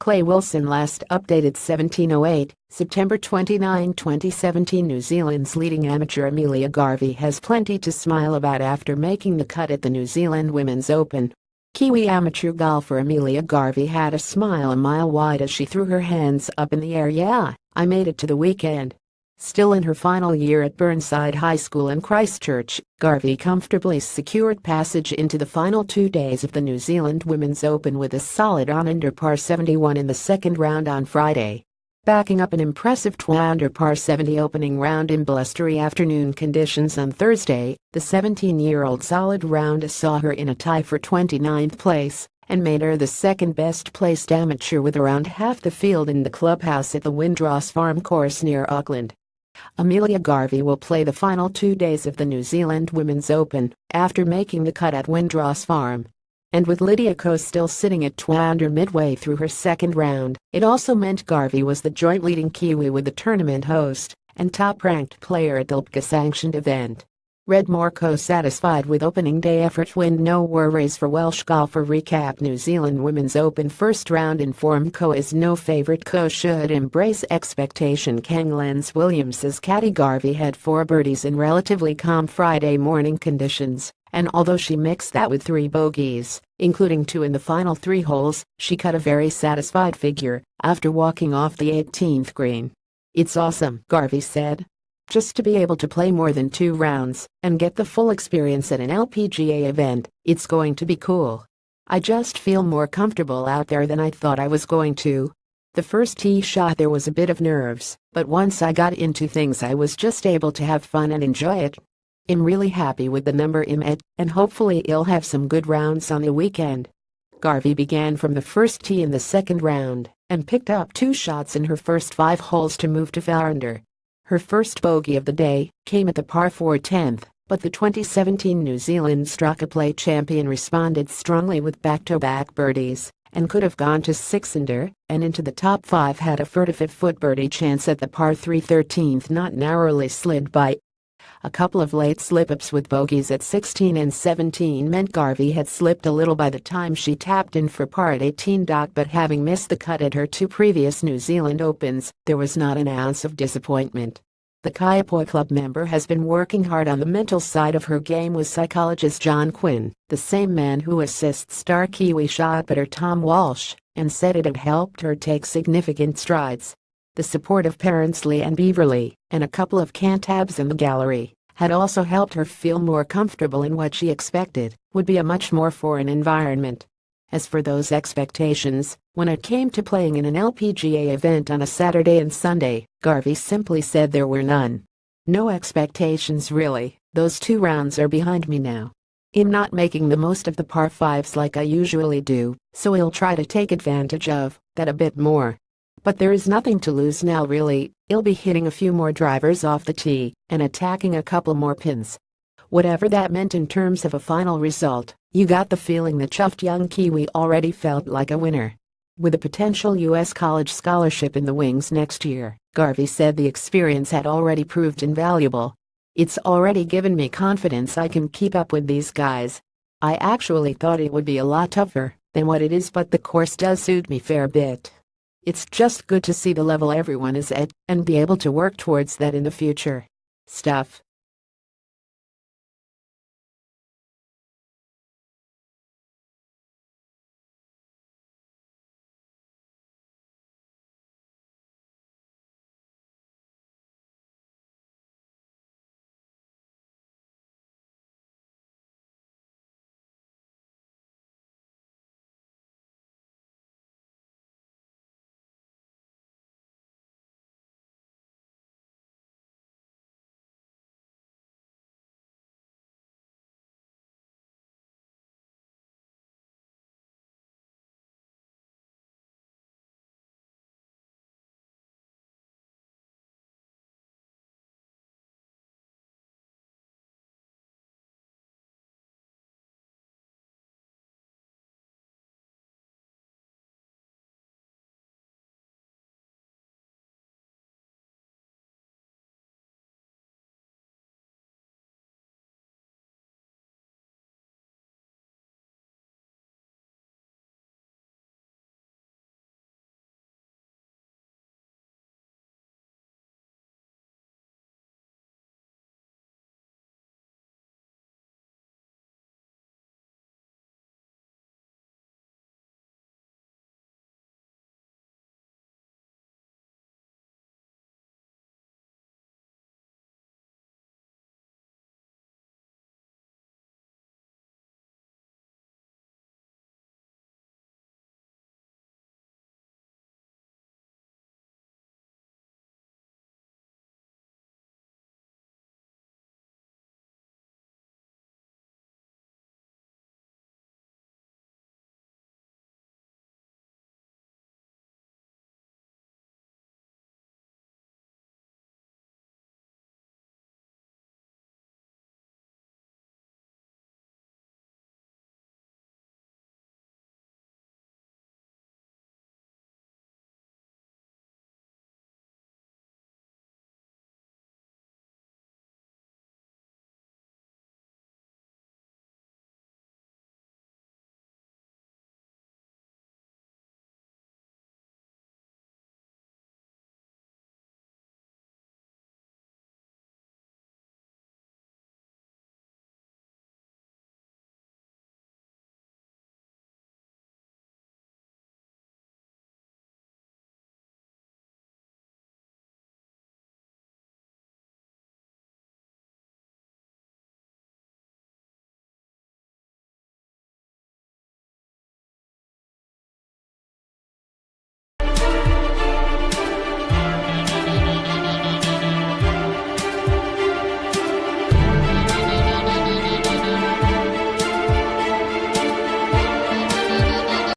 Clay Wilson last updated 17:08, September 29, 2017. New Zealand's leading amateur Amelia Garvey has plenty to smile about after making the cut at the New Zealand Women's Open. Kiwi amateur golfer Amelia Garvey had a smile a mile wide as she threw her hands up in the air. "Yeah, I made it to the weekend." Still in her final year at Burnside High School in Christchurch, Garvey comfortably secured passage into the final 2 days of the New Zealand Women's Open with a solid under par 71 in the second round on Friday. Backing up an impressive under par 70 opening round in blustery afternoon conditions on Thursday, the 17-year-old solid round saw her in a tie for 29th place and made her the second-best placed amateur with around half the field in the clubhouse at the Windross Farm course near Auckland. Amelia Garvey will play the final 2 days of the New Zealand Women's Open after making the cut at Windross Farm. And with Lydia Ko still sitting at 2 under midway through her second round, it also meant Garvey was the joint leading Kiwi with the tournament host and top-ranked player at the LPGA-sanctioned event. Redmore Ko satisfied with opening day effort win. No worries for Welsh golfer. Recap: New Zealand Women's Open first round in form. Ko is no favorite. Ko should embrace expectation. Kanglan's Williams's caddy Garvey had 4 birdies in relatively calm Friday morning conditions, and although she mixed that with 3 bogeys, including 2 in the final 3 holes, she cut a very satisfied figure after walking off the 18th green. "It's awesome," Garvey said. "Just to be able to play more than 2 rounds and get the full experience at an LPGA event, it's going to be cool. I just feel more comfortable out there than I thought I was going to. The first tee shot there was a bit of nerves, but once I got into things I was just able to have fun and enjoy it. I'm really happy with the number I'm at, and hopefully I'll have some good rounds on the weekend." Garvey began from the first tee in the second round and picked up 2 shots in her first 5 holes to move to 4 under. Her first bogey of the day came at the par 4 10th, but the 2017 New Zealand Stroke-a-Play champion responded strongly with back-to-back birdies and could have gone to 6 under and into the top 5 had a 35-foot birdie chance at the par 3 13th not narrowly slid by. A couple of late slip-ups with bogeys at 16 and 17 meant Garvey had slipped a little by the time she tapped in for par at 18. But having missed the cut at her 2 previous New Zealand Opens, there was not an ounce of disappointment. The Kaiapoi Club member has been working hard on the mental side of her game with psychologist John Quinn, the same man who assists star Kiwi shot putter Tom Walsh, and said it had helped her take significant strides. The support of parents Lee and Beverly, and a couple of cantabs in the gallery, had also helped her feel more comfortable in what she expected would be a much more foreign environment. As for those expectations, when it came to playing in an LPGA event on a Saturday and Sunday, Garvey simply said there were none. "No expectations really, those 2 rounds are behind me now. I'm not making the most of the par 5s like I usually do, so I'll try to take advantage of that a bit more. But there is nothing to lose now really. I'll be hitting a few more drivers off the tee and attacking a couple more pins." Whatever that meant in terms of a final result, you got the feeling the chuffed young Kiwi already felt like a winner. With a potential U.S. college scholarship in the wings next year, Garvey said the experience had already proved invaluable. "It's already given me confidence I can keep up with these guys. I actually thought it would be a lot tougher than what it is, but the course does suit me fair bit. It's just good to see the level everyone is at and be able to work towards that in the future." Stuff.